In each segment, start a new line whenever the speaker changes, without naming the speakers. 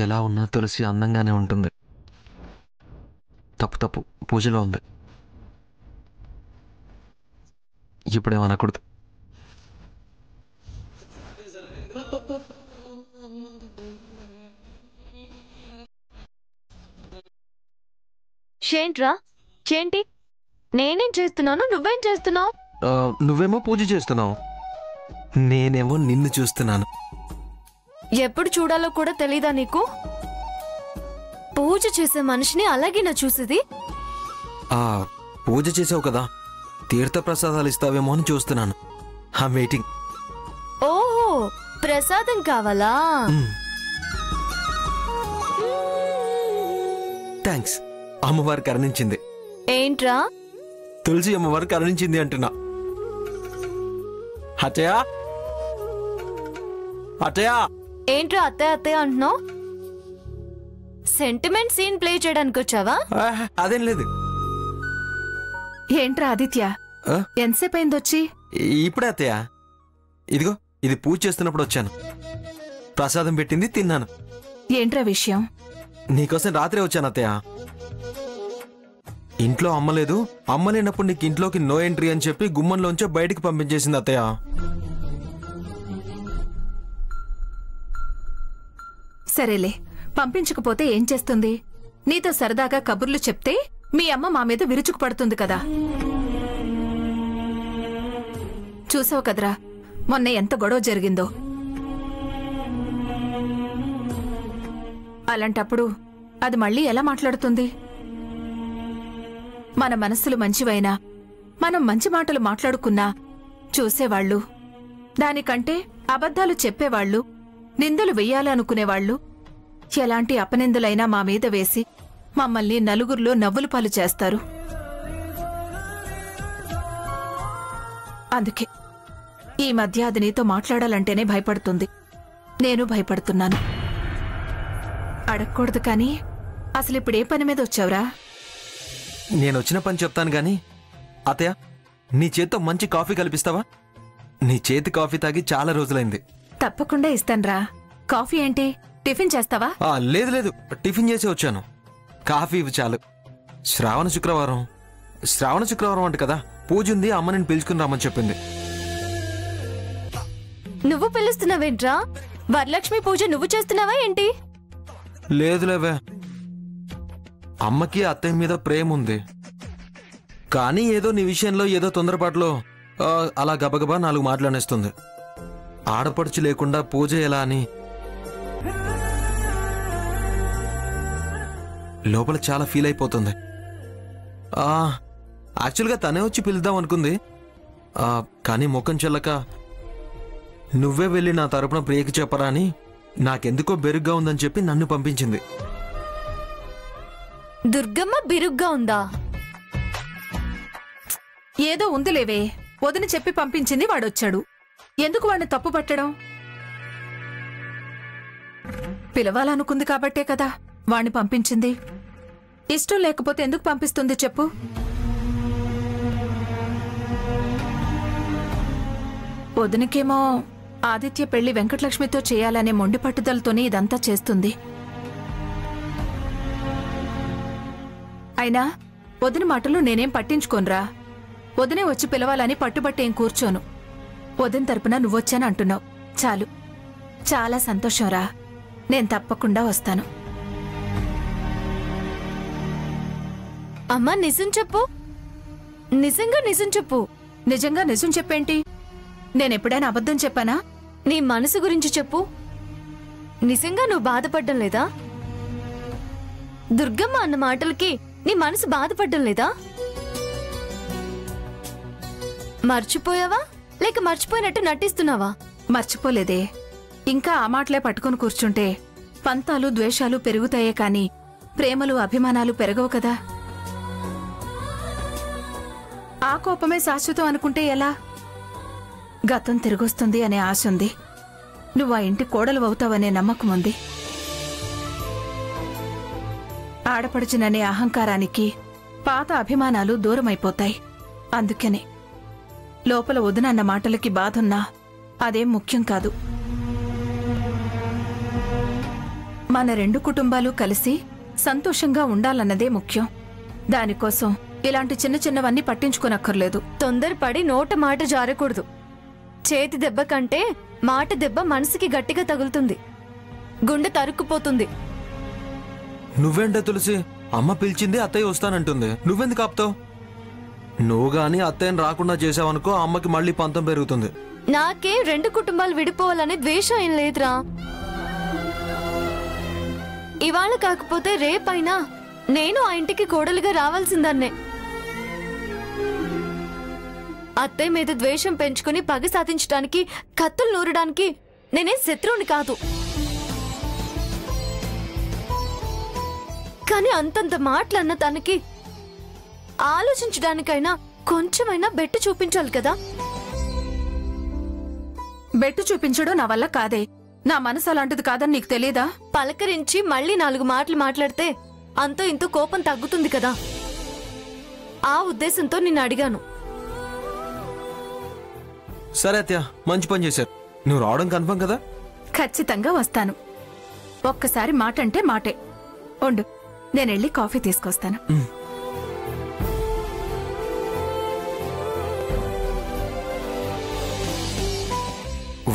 ఎలా ఉన్నా తులసి అందంగానే ఉంటుంది. తప్పు పూజలో ఉంది. ఇప్పుడేమనకూడదు.
ఏంట్రా ఏంటి? నేనేం చేస్తున్నాను, నువ్వేం చేస్తున్నావు?
నువ్వేమో పూజ చేస్తున్నావు, నేనేమో నిన్ను చూస్తున్నాను.
ఎప్పుడు చూడాలో కూడా తెలీదా నీకు? పూజ చేసే మనిషిని అలాగే నా చూసేది.
పూజ చేసావు కదా, తీర్థప్రసాదాలు ఇస్తావేమో అని చూస్తున్నాను. వెయిటింగ్.
ఓహో, ప్రసాదం కావాలా?
థ్యాంక్స్. అమ్మవారు కరుణించింది.
ఏంట్రా?
తులసి అమ్మవారు కరుణించింది అంటున్నా. అత్తయ్య అత్తయ్య.
ఏంట్రా అత్తయ్య అత్తయ్య అంటున్నావు? సెంటిమెంట్ సీన్ ప్లే చేయడానికి వచ్చావా?
అదేం లేదు.
ఏంట్రా ఆదిత్య, ఎంతసేపు అయిందొచ్చి?
ఇప్పుడే అత్తయ్య. ఇదిగో ఇది పూజ చేస్తున్నప్పుడు వచ్చాను. ప్రసాదం పెట్టింది, తిన్నాను.
ఏంట్రా విషయం?
నీకోసం రాత్రే వచ్చాను అత్తయ్య. ఇంట్లో అమ్మ లేదు, అమ్మ లేనప్పుడు నీకు ఇంట్లోకి నో ఎంట్రీ అని చెప్పి గుమ్మంలోంచే బయటికి పంపించేసింది అత్తయ్య.
సరేలే, పంపించకపోతే ఏం చేస్తుంది? నీతో సరదాగా కబుర్లు చెప్తే మీ అమ్మ మా మీద విరుచుకు పడుతుంది కదా. చూసావు కదరా మొన్న ఎంత గొడవ జరిగిందో. అలాంటప్పుడు అది మళ్ళీ ఎలా మాట్లాడుతుంది? మన మనస్సులు మంచివైనా, మనం మంచి మాటలు మాట్లాడుకున్నా చూసేవాళ్లు, దానికంటే అబద్ధాలు చెప్పేవాళ్లు, నిందలు వెయ్యాలనుకునేవాళ్లు ఎలాంటి అపనిందులైనా మా మీద వేసి మమ్మల్ని నలుగురిలో నవ్వులు పాలు చేస్తారు. అందుకే ఈ మధ్య అది నీతో మాట్లాడాలంటేనే భయపడుతుంది. నేను భయపడుతున్నాను. అడగకూడదు కానీ అసలు ఇప్పుడు ఏ పని మీద వచ్చావురా?
నేనొచ్చిన పని చెప్తాను గాని అత్తయ్య, నీ చేత్తో మంచి కాఫీ కల్పిస్తావా? నీ చేతి కాఫీ తాగి చాలా రోజులైంది.
తప్పకుండా ఇస్తాన్రా. కాఫీ ఏంటి, టిఫిన్ చేస్తావా?
లేదు లేదు, టిఫిన్ చేసి వచ్చాను. కాఫీ ఇవి చాలు. శ్రావణ శుక్రవారం అంట కదా, పూజ ఉంది, అమ్మ నేను పిలుచుకుని రామని చెప్పింది.
నువ్వు పిలుస్తున్నావేంట్రా? వరలక్ష్మి పూజ నువ్వు చేస్తున్నావా ఏంటి?
లేదులేవే, అమ్మకి అత్తయ్య మీద ప్రేమ ఉంది. కానీ ఏదో నీ విషయంలో ఏదో తొందరపాటులో అలా గబగబా 4 మాటలనేస్తుంది. ఆడపడుచు లేకుండా పూజ ఎలా అని లోపల చాలా ఫీల్ అయిపోతుంది. యాక్చువల్గా తనే వచ్చి పిలుద్దాం అనుకుంది. కానీ ముఖం చెల్లక నువ్వే వెళ్ళి నా తరపున ప్రియకి చెప్పరా అని నాకెందుకో బెరుగ్గా ఉందని చెప్పి నన్ను పంపించింది.
దుర్గమ్మ బిరుగ్గా ఉందా?
ఏదో ఉందిలేవే, వదిన చెప్పి పంపించింది, వాడొచ్చాడు. ఎందుకు వాడిని తప్పు పట్టడం? పిలవాలనుకుంది కాబట్టే కదా వాణ్ణి పంపించింది. ఇష్టం లేకపోతే ఎందుకు పంపిస్తుంది చెప్పు? వదినకేమో ఆదిత్య పెళ్లి వెంకటలక్ష్మితో చేయాలనే మొండి పట్టుదలతోనే ఇదంతా చేస్తుంది. అయినా వదిన మాటలు నేనేం పట్టించుకోనరా. వదినే వచ్చి పిలవాలని పట్టుబట్టేం కూర్చోను. వదిన తరపున నువ్వొచ్చాను అంటున్నావు, చాలు. చాలా సంతోషంరా, నేను తప్పకుండా వస్తాను.
అమ్మా నిజం చెప్పు, నిజంగా నిజం చెప్పు.
నిజంగా నిజం చెప్పేంటి? నేనెప్పుడైనా అబద్ధం చెప్పానా?
నీ మనసు గురించి చెప్పు. నిజంగా నువ్వు బాధపడ్డం లేదా? దుర్గమ్మ అన్న మాటలకి నీ మనసు బాధపడ్డం లేదా? మర్చిపోయావా లేక మర్చిపోయినట్టు నటిస్తున్నావా?
మర్చిపోలేదే. ఇంకా ఆ మాటలే పట్టుకుని కూర్చుంటే పంతాలు ద్వేషాలు పెరుగుతాయే కాని ప్రేమలు అభిమానాలు పెరగవు కదా. ఆ కోపమే శాశ్వతం అనుకుంటే ఎలా? గతం తిరిగొస్తుంది అనే ఆశ ఉంది. నువ్వు ఆ ఇంటి కోడలు అవుతావనే నమ్మకం ఉంది. ఆడపడుచుననే అహంకారానికి పాత అభిమానాలు దూరమైపోతాయి. అందుకనే లోపల వదినన్న మాటలకి బాధున్నా అదేం ముఖ్యం కాదు. మన రెండు కుటుంబాలు కలిసి సంతోషంగా ఉండాలన్నదే ముఖ్యం. దానికోసం ఇలాంటి చిన్న చిన్నవన్నీ పట్టించుకోనక్కర్లేదు.
తొందరపడి నోట మాట జారకూడదు. చేతి దెబ్బ కంటే మాట దెబ్బ మనసుకి గట్టిగా తగులుతుంది, గుండె తరుక్కుపోతుంది.
నువ్వేంటే తులసి, అమ్మ పిలిచింది, అత్తయ్య వస్తానంటుంది, నువ్వెందుకు ఆపుతావు? నువ్వు గాని అత్తయ్యని రాకుండా చేసావనుకో అమ్మకి మళ్ళీ పంతం పెరుగుతుంది.
నాకే రెండు కుటుంబాలు విడిపోవాలనే ద్వేషం ఏం లేదురా. ఇవాళ కాకపోతే రేపైనా నేను ఆ ఇంటికి కోడలుగా రావాల్సిందన్నే. అత్తయ్య మీద ద్వేషం పెంచుకుని పగ సాధించడానికి, కత్తులు నూరడానికి నేనేం శత్రువుని కాదు. కానీ అంతంత మాటలన్న తనకి ఆలోచించడానికైనా కొంచెమైనా బెట్టు చూపించాలి కదా.
బెట్టు చూపించడం నా వల్ల కాదే. నా మనసు అలాంటిది కాదని నీకు తెలీదా?
పలకరించి మళ్ళీ 4 మాటలు మాట్లాడితే అంతో ఇంతో కోపం తగ్గుతుంది కదా. ఆ ఉద్దేశంతో నిన్ను అడిగాను.
సరే అత్తయ్య, మంచి పని చేశారు. నువ్వు రావడం కన్ఫర్మ్ కదా?
ఖచ్చితంగా వస్తాను. ఒక్కసారి మాట అంటే మాటే. ఉండు, నేనెళ్ళి కాఫీ తీసుకొస్తాను.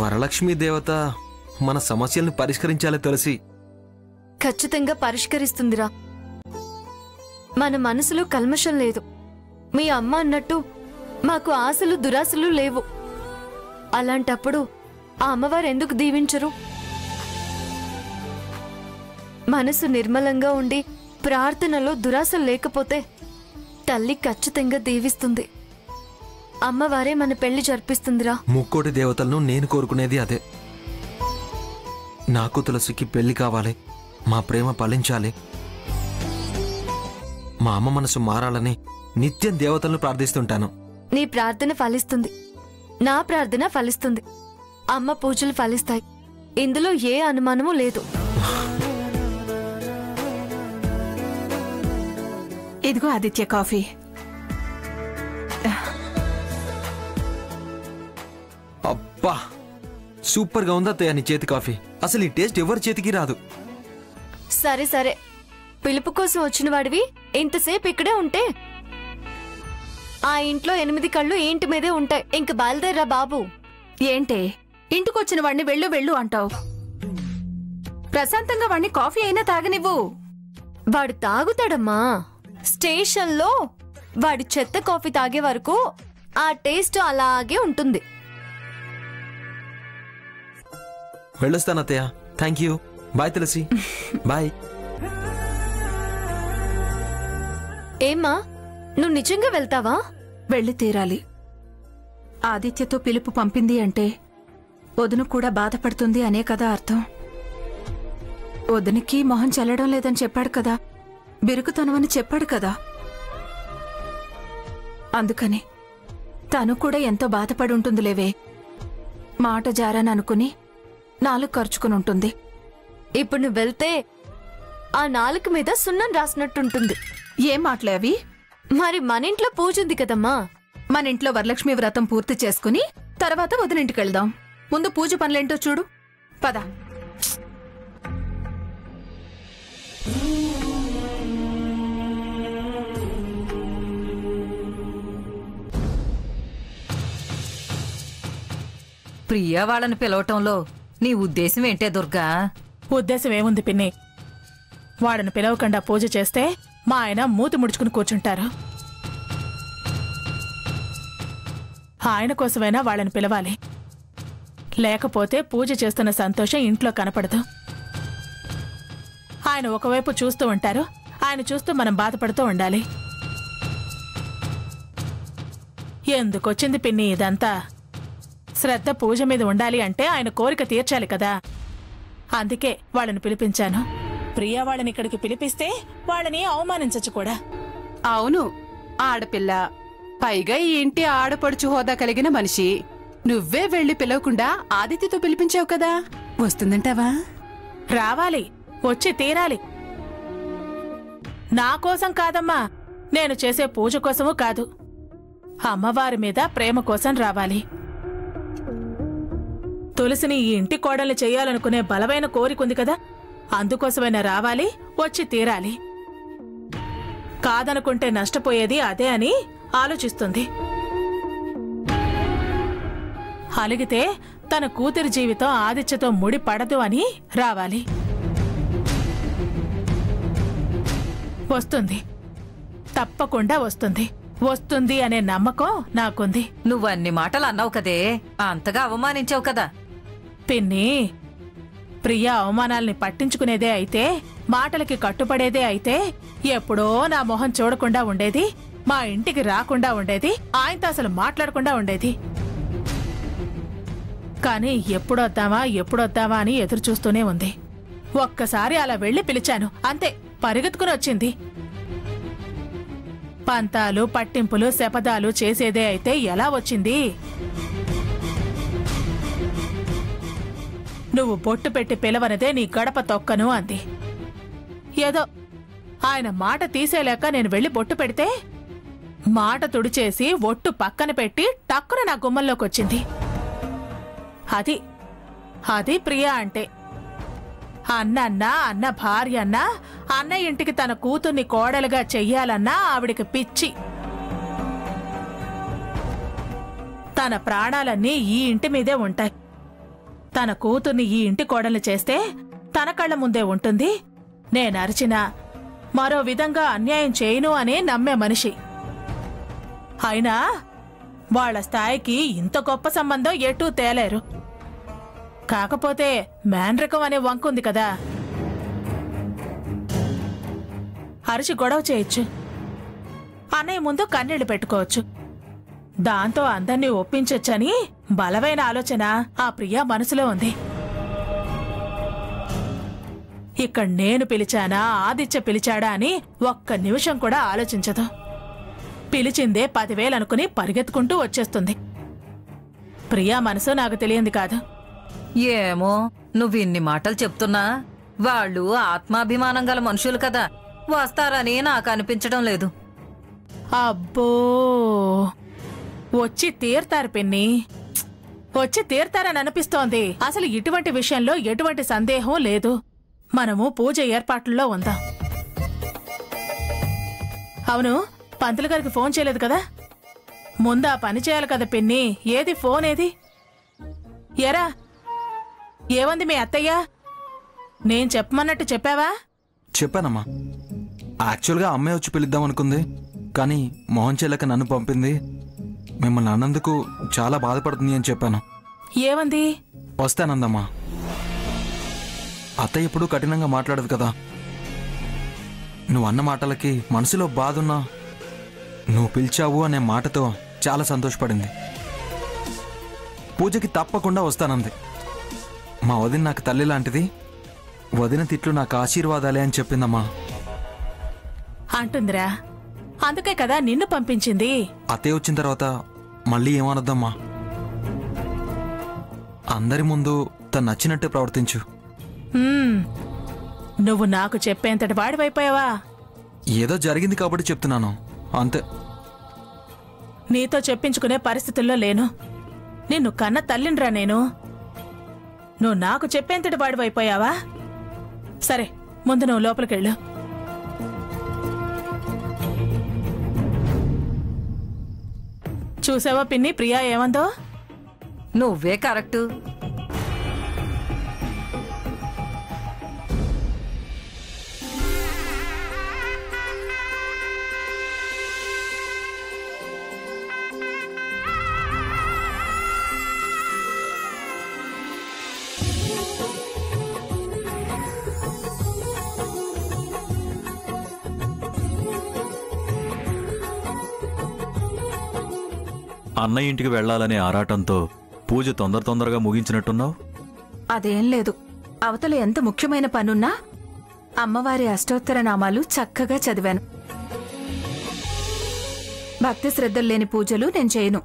వరలక్ష్మి దేవత మన సమస్యల్ని పరిష్కరించాలి తులసి.
ఖచ్చితంగా పరిష్కరిస్తుందిరా. మన మనసులో కల్మషం లేదు. మీ అమ్మ అన్నట్టు మాకు ఆశలు దురాశలు లేవు. అలాంటప్పుడు ఆ అమ్మవారు ఎందుకు దీవించరు? మనసు నిర్మలంగా ఉండి ప్రార్థనలో దురాశలు లేకపోతే తల్లి ఖచ్చితంగా దీవిస్తుంది. అమ్మవారే మన పెళ్లి జరిపిస్తుందిరా.
ముక్కోటి దేవతలను నేను కోరుకునేది అదే. నాకు తులసికి పెళ్లి కావాలి, మా ప్రేమ ఫలించాలి, మా అమ్మ మనసు మారాలని నిత్యం దేవతలను ప్రార్థిస్తుంటాను.
నీ ప్రార్థన ఫలిస్తుంది, నా ప్రార్థన ఫలిస్తుంది, అమ్మ పూజలు ఫలిస్తాయి. ఇందులో ఏ అనుమానమూ లేదు.
ఇదిగో ఆదిత్య కాఫీ.
అబ్బా, సూపర్ గా ఉందా అత్తయ్య నీ చేతి కాఫీ. అసలు ఈ టేస్ట్ ఎవరి చేతికి రాదు.
సరే సరే, పిలుపు కోసం వచ్చిన వాడివి ఇంతసేపు ఇక్కడే ఉంటే ఆ ఇంట్లో 8 కళ్ళు ఈ ఇంటి మీదే ఉంటాయి. ఇంక బయలుదేరా బాబు.
ఏంటే ఇంటికొచ్చిన వాడిని వెళ్ళు వెళ్ళు అంటావు? ప్రశాంతంగా వాడిని కాఫీ అయినా తాగనివ్వు.
వాడు తాగుతాడమ్మా. స్టేషన్లో వాడి చెత్త కాఫీ తాగే వరకు ఆ టేస్ట్ అలాగే ఉంటుంది.
వెళ్ళొస్తాను అత్తయ్య. Thank you. Bye Tulsi. Bye.
ఏమ్మా, నువ్వు నిజంగా వెళ్తావా?
వెళ్ళి తీరాలి. ఆదిత్యతో పిలుపు పంపింది అంటే వదిన కూడా బాధపడుతుంది అనే కదా అర్థం. వదినికి మొహం చల్లడం లేదని చెప్పాడు కదా, బిరుకుతనమని చెప్పాడు కదా. అందుకని తను కూడా ఎంతో బాధపడి ఉంటుందిలేవే. మాట జారాననుకుని నాలుగు ఖర్చుకుని ఉంటుంది.
ఇప్పుడు నువ్వు వెళ్తే ఆ నాలుక మీద సున్నం రాసినట్టుంటుంది.
ఏం మాటలే అవి?
మరి మన ఇంట్లో పూజ ఉంది కదమ్మా.
మన ఇంట్లో వరలక్ష్మి వ్రతం పూర్తి చేసుకుని తర్వాత వదినింటికి వెళ్దాం. ముందు పూజ పనులేంటో చూడు. పద.
ప్రియా వాళ్ళని పిలవటంలో నీ ఉద్దేశం ఏంటే దుర్గా?
ఉద్దేశం ఏముంది పిన్ని? వాడిని పిలవకుండా పూజ చేస్తే మా ఆయన మూతి ముడుచుకుని కూర్చుంటారు. ఆయన కోసమైనా వాళ్ళని పిలవాలి. లేకపోతే పూజ చేస్తున్న సంతోషం ఇంట్లో కనపడదు. ఆయన ఒకవైపు చూస్తూ ఉంటారు, ఆయన చూస్తూ మనం బాధపడుతూ ఉండాలి. ఎందుకొచ్చింది పిన్ని ఇదంతా? శ్రద్ధ పూజ మీద ఉండాలి అంటే ఆయన కోరిక తీర్చాలి కదా. అందుకే వాళ్ళని పిలిపించాను. ప్రియా వాళ్ళని ఇక్కడికి పిలిపిస్తే వాళ్ళని అవమానించచ్చు కూడా.
అవును, ఆడపిల్ల, పైగా ఈ ఇంటి ఆడపడుచు హోదా కలిగిన మనిషి. నువ్వే వెళ్లి పిలవకుండా ఆదిత్యతో పిలిపించావు కదా, వస్తుందంటావా?
రావాలి, వచ్చి తీరాలి. నా కోసం కాదమ్మా, నేను చేసే పూజ కోసమూ కాదు, అమ్మవారి మీద ప్రేమ కోసం రావాలి. తులసిని ఈ ఇంటి కోడల్ని చెయ్యాలనుకునే బలమైన కోరికుంది కదా, అందుకోసమైనా రావాలి, వచ్చి తీరాలి. కాదనుకుంటే నష్టపోయేది అదే అని ఆలోచిస్తుంది. అలిగితే తన కూతురి జీవితం ఆదిత్యతో ముడి పడదు అని రావాలి. వస్తుంది, తప్పకుండా వస్తుంది. వస్తుంది అనే నమ్మకం నాకుంది.
నువ్వన్ని మాటలు అన్నావు కదే, అంతగా అవమానించావు కదా.
పిన్ని, ప్రియా అవమానాల్ని పట్టించుకునేదే అయితే, మాటలకి కట్టుపడేదే అయితే ఎప్పుడో నా మొహం చూడకుండా ఉండేది, మా ఇంటికి రాకుండా ఉండేది, ఆయనతో అసలు మాట్లాడకుండా ఉండేది. కానీ ఎప్పుడొద్దామా అని ఎదురు చూస్తూనే ఉంది. ఒక్కసారి అలా వెళ్లి పిలిచాను, అంతే, పరిగెత్తుకుని వచ్చింది. పంతాలు, పట్టింపులు, శపథాలు చేసేదే అయితే ఎలా వచ్చింది? నువ్వు బొట్టు పెట్టి పిలవనదే నీ గడప తొక్కను అంది. ఏదో ఆయన మాట తీసేలేక నేను వెళ్లి బొట్టు పెడితే మాట తుడిచేసి ఒట్టు పక్కన పెట్టి టక్కున నా గుమ్మంలోకొచ్చింది. అది ప్రియా అంటే. అన్న భార్య అన్నా, అన్న ఇంటికి తన కూతుర్ని కోడలుగా చెయ్యాలన్నా ఆవిడికి పిచ్చి. తన ప్రాణాలన్నీ ఈ ఇంటి మీదే ఉంటాయి. తన కూతుర్ని ఈ ఇంటి కోడలు చేస్తే తన కళ్ళ ముందే ఉంటుంది. నేనరిచినా మరో విధంగా అన్యాయం చేయను అనే నమ్మే మనిషి. అయినా వాళ్ల స్థాయికి ఇంత గొప్ప సంబంధం ఎటూ తేలేరు. కాకపోతే మేనరకం అనే వంకుంది కదా, అరిచి గొడవ చేయొచ్చు, అన్నయ్య ముందు కన్నీళ్లు పెట్టుకోవచ్చు. దాంతో అందర్నీ ఒప్పించొచ్చని బలమైన ఆలోచన ఆ ప్రియా మనసులో ఉంది. ఇక్కడ నేను పిలిచానా, ఆదిత్య పిలిచాడా అని ఒక్క నిమిషం కూడా ఆలోచించదు. పిలిచిందే 10,000 అనుకుని పరిగెత్తుకుంటూ వచ్చేస్తుంది. ప్రియా మనసు నాకు తెలియంది కాదు.
ఏమో, నువ్విన్ని మాటలు చెప్తున్నా వాళ్ళు ఆత్మాభిమానం గల మనుషులు కదా, వస్తారని నాకు అనిపించడం లేదు.
అబ్బో, వచ్చి తీర్తారు పిన్ని, వచ్చి తీర్తారని అనిపిస్తోంది. అసలు ఇటువంటి విషయంలో ఎటువంటి సందేహం లేదు. మనము పూజ ఏర్పాట్లలో ఉందాం. అవును, పంతులు గారికి ఫోన్ చేయలేదు కదా? ముందా పని చేయాలి కదా పిన్ని. ఏది ఫోన్ ఏది? ఎరా, ఏమంది మీ అత్తయ్య? నేను చెప్పమన్నట్టు చెప్పావా?
చెప్పానమ్మా. యాక్చువల్గా అమ్మాయి వచ్చి పిలుద్దాం అనుకుంది, కానీ మోహన్ చెల్లక నన్ను పంపింది. మిమ్మల్ని అన్నందుకు చాలా బాధపడుతుంది అని చెప్పాను.
ఏమంది?
వస్తానందమ్మా. అత్తయ్య ఎప్పుడూ కఠినంగా మాట్లాడదు కదా. నువ్వు అన్న మాటలకి మనసులో బాధున్నా నువ్వు పిలిచావు అనే మాటతో చాలా సంతోషపడింది. పూజకి తప్పకుండా వస్తానంది. మా వదిన నాకు తల్లి లాంటిది, వదిన తిట్లు నాకు ఆశీర్వాదాలే అని చెప్పిందమ్మా.
అంటుందిరా, అందుకే కదా నిన్ను పంపించింది.
అత్తయ్య వచ్చిన తర్వాత మళ్ళీ ఏమనొద్దమ్మా. అందరి ముందు తను నచ్చినట్టే ప్రవర్తించు.
నువ్వు నాకు చెప్పేంతటి వాడివైపోయావా?
ఏదో జరిగింది కాబట్టి చెప్తున్నాను, అంతే.
నీతో చెప్పించుకునే పరిస్థితుల్లో లేను. నిన్ను కన్న తల్లిండ్రా నేను. నువ్వు నాకు చెప్పేంతటి వాడివైపోయావా? సరే, ముందు నువ్వు లోపలికెళ్ళు. చూసావా పిన్ని, ప్రియా ఏమందో?
నువ్వే కరెక్టు.
అన్నయ్య ఇంటికి వెళ్లాలనే ఆరాటంతో పూజ తొందరగా ముగించినట్టున్నావు.
అదేం లేదు, అవతల ఎంత ముఖ్యమైన పనున్నా అమ్మవారి అష్టోత్తర నామాలు చక్కగా చదివాను. భక్తి శ్రద్ధలు లేని పూజలు నేను చేయను.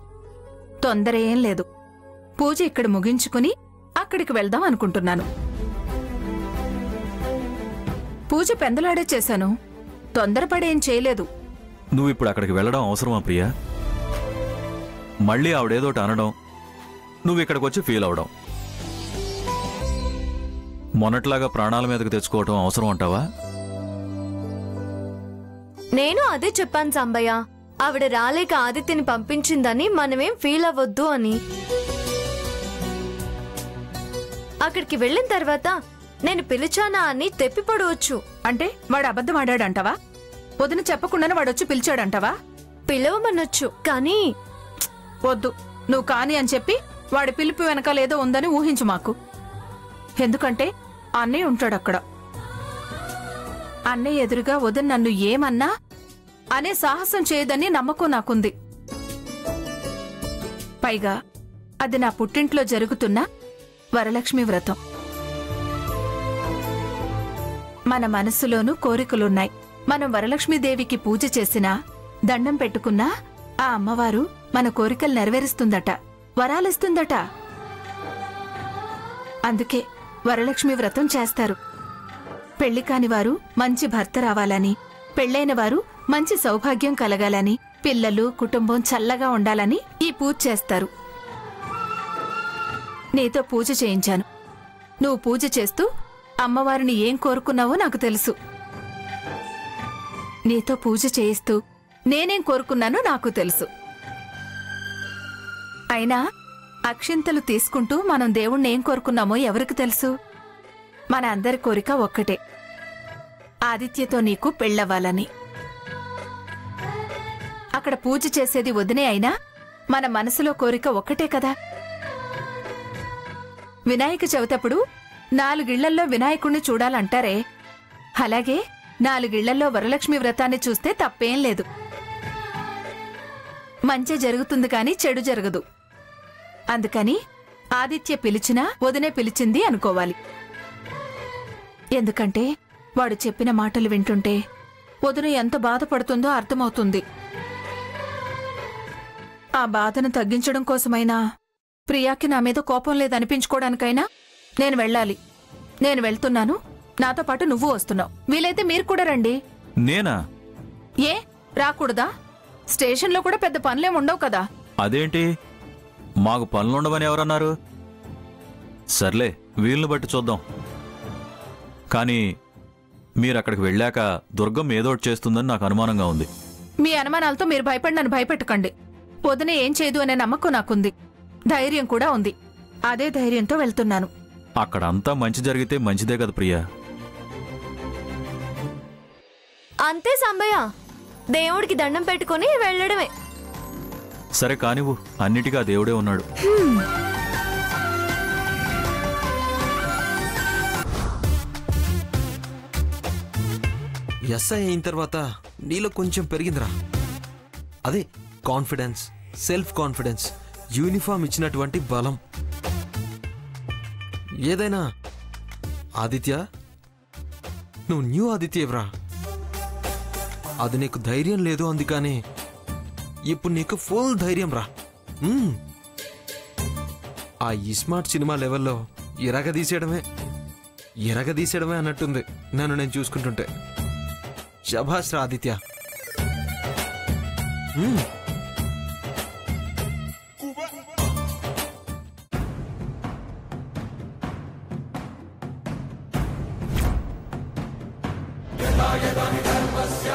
తొందర ఏం లేదు. పూజ ఇక్కడ ముగించుకుని అక్కడికి వెళ్దాం అనుకుంటున్నాను. పూజ పెందలాడే చేశాను, తొందరపడేం చేయలేదు.
నువ్విప్పుడు అక్కడికి వెళ్ళడం అవసరమా ప్రియా? మళ్ళీ ఆవిడేదోటి అనడం, నువ్విక్కడికొచ్చి ఫీల్ అవడం. మొన్నట్లాగా ప్రాణాల మీదకు తెచ్చుకోవటం అవసరం అంటావా?
నేను అదే చెప్పాను సాంబయ్య. ఆవిడ రాలేక ఆదిత్యని పంపించిందని మనమేం ఫీల్ అవ్వద్దు అని. అక్కడికి వెళ్ళిన తర్వాత నేను పిలిచానా అని తెప్పిపడవచ్చు.
అంటే వాడు అబద్ధం ఆడాడంటావా? వదిన చెప్పకుండానే వాడొచ్చి పిలిచాడంటావా?
పిలవమనొచ్చు కానీ
వద్దు, నువ్వు కాని అని చెప్పి వాడి పిలుపు వెనకాలేదో ఉందని ఊహించు మాకు. ఎందుకంటే అన్నయ్య ఉంటాడక్కడ. అన్నయ్య ఎదురుగా వదిన నన్ను ఏమన్నా అనే సాహసం చేయదని నమ్మకం నాకుంది. పైగా అది నా పుట్టింట్లో జరుగుతున్న వరలక్ష్మి వ్రతం. మన మనస్సులోనూ కోరికలున్నాయి. మనం వరలక్ష్మీదేవికి పూజ చేసినా, దండం పెట్టుకున్నా ఆ అమ్మవారు మన కోరికలు నెరవేరుస్తుందట, వరాలిస్తుందట. అందుకే వరలక్ష్మి వ్రతం చేస్తారు. పెళ్లి కాని వారు మంచి భర్త రావాలని, పెళ్లైన వారు మంచి సౌభాగ్యం కలగాలని, పిల్లలు కుటుంబం చల్లగా ఉండాలని ఈ పూజ చేస్తారు. నీతో పూజ చేయించాను. నువ్వు పూజ చేస్తూ అమ్మవారిని ఏం కోరుకున్నావో నాకు తెలుసు. నీతో పూజ చేయిస్తూ నేనేం కోరుకున్నానో నాకు తెలుసు. అయినా అక్షింతలు తీసుకుంటూ మనం దేవుణ్ణి ఏం కోరుకున్నామో ఎవరికి తెలుసు? మన అందరి కోరిక ఒక్కటే, ఆదిత్యతో నీకు పెళ్ళవ్వాలని. అక్కడ పూజ చేసేది వదినే అయినా మన మనసులో కోరిక ఒక్కటే కదా. వినాయక చవితప్పుడు 4 ఇళ్లల్లో వినాయకుణ్ణి చూడాలంటారే, అలాగే 4 ఇళ్లల్లో వరలక్ష్మి వ్రతాన్ని చూస్తే తప్పేం లేదు. మంచి జరుగుతుంది కాని చెడు జరగదు. అందుకని ఆదిత్య పిలిచినా వదినే పిలిచింది అనుకోవాలి. ఎందుకంటే వాడు చెప్పిన మాటలు వింటుంటే వదిన ఎంత బాధపడుతుందో అర్థమవుతుంది. ఆ బాధను తగ్గించడం కోసమైనా, ప్రియాకి నా మీద కోపం లేదనిపించుకోవడానికైనా నేను వెళ్ళాలి. నేను వెళ్తున్నాను, నాతో పాటు నువ్వు వస్తున్నావు. వీలైతే మీరు కూడా రండి.
నేనా?
ఏ రాకూడదా? స్టేషన్లో కూడా పెద్ద పనులేం ఉండవు కదా.
అదేంటి, మాకు పనులుండవని ఎవరన్నారు? సర్లే, వీలును బట్టి చూద్దాం. కానీ మీరక్కడికి వెళ్ళాక దుర్గం ఏదోటి చేస్తుందని నాకు అనుమానంగా ఉంది.
మీ అనుమానాలతో మీరు భయపడి నన్ను భయపెట్టకండి. వదిన ఏం చేయదు అనే నమ్మకం నాకుంది, ధైర్యం కూడా ఉంది. అదే ధైర్యంతో వెళ్తున్నాను.
అక్కడంతా మంచి జరిగితే మంచిదే కదా ప్రియా.
అంతే సాంబయ్య, దేవుడికి దండం పెట్టుకుని వెళ్ళడమే.
సరే కానివ్వు, అన్నిటికీ ఆ దేవుడే ఉన్నాడు.
ఎస్ఐ అయిన తర్వాత నీలో కొంచెం పెరిగిందిరా. అదే కాన్ఫిడెన్స్, సెల్ఫ్ కాన్ఫిడెన్స్, యూనిఫామ్ ఇచ్చినటువంటి బలం. ఏదైనా ఆదిత్య, నువ్వు న్యూ ఆదిత్యవ్రా. అది నీకు ధైర్యం లేదు అందుకని ఇప్పుడు నీకు ఫుల్ ధైర్యం రా. ఆ ఇస్మార్ట్ సినిమా లెవెల్లో ఎరగదీసేయడమే అన్నట్టుంది నన్ను నేను చూసుకుంటుంటే. శభాష్ రా ఆదిత్య.
యదా యదా ధర్మస్య